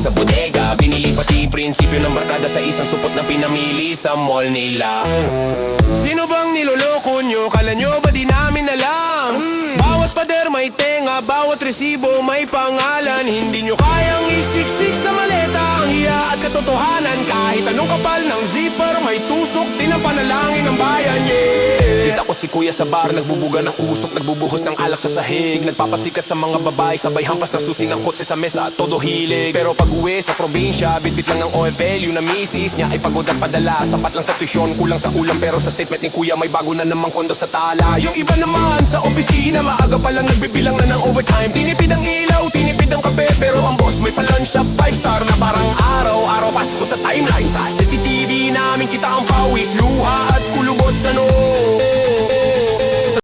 sa bodega. Binili pati prinsipyo ng barkada sa isang supot na pinamili sa mall nila. Sino bang niloloko nyo? Kala nyo ba di namin alam? Bawat pader may tenga, bawat resibo may pangalan. Hindi nyo kayang isiksik sa maleta ang hiya at katotohanan. Kahit anong kapal ng zipper, may tusok din ang panalangin ng bayan, yeah. Kita ko si kuya sa bar, nagbubuga ng usok, nagbubuhos ng alak sa sahig, nagpapasikat sa mga babae, sabay hampas ng susi ng kotse sa mesa at todo hilig. Pero pag uwi sa probinsya, bitbit lang ng OFL, yung na misis niya ay pagod at padala. Sapat lang sa tuition, kulang sa ulam, pero sa statement ni kuya may bago na namang kondo sa tala. Yung iba naman sa opisina, maaga pa lang nagbibilang na ng overtime. Tinipid ang ilaw, tinipid ang kape, pero ang boss may pa-lunch sa 5-star na parang araw-araw Pasko sa timeline. Sa CCTV namin kita ang pawis, luha at kulubot sa noo.